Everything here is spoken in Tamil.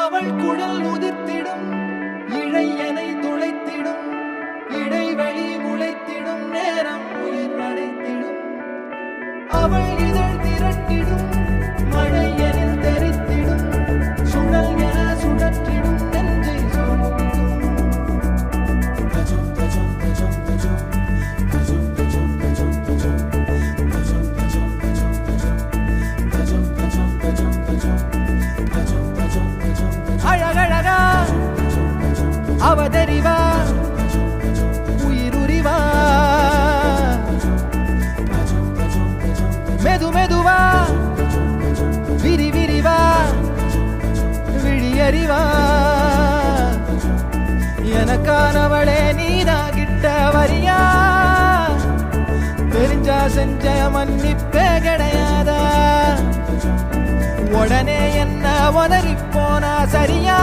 அவள் குழல் உதிர்த்திடும் இழையனை துளைத்திடும் இடைவெளி முளைத்திடும் நேரம் உயிர் அடைத்திடும் அவள் இதழ் திரட்டிடும் மழை எனில் தெரித்திடும் சுழல் என சுழற்றிடும் நெஞ்சை அழகழகா அவதறிவா உயிருரிவா மெது மெதுவா விரி விரிவா விழியறிவா எனக்கானவளே நீதான் கிட்ட வரியா தெரிஞ்சா செஞ்ச மன்னிப்பே கிடையாதா உடனே என்ன உதறி போனா சரியா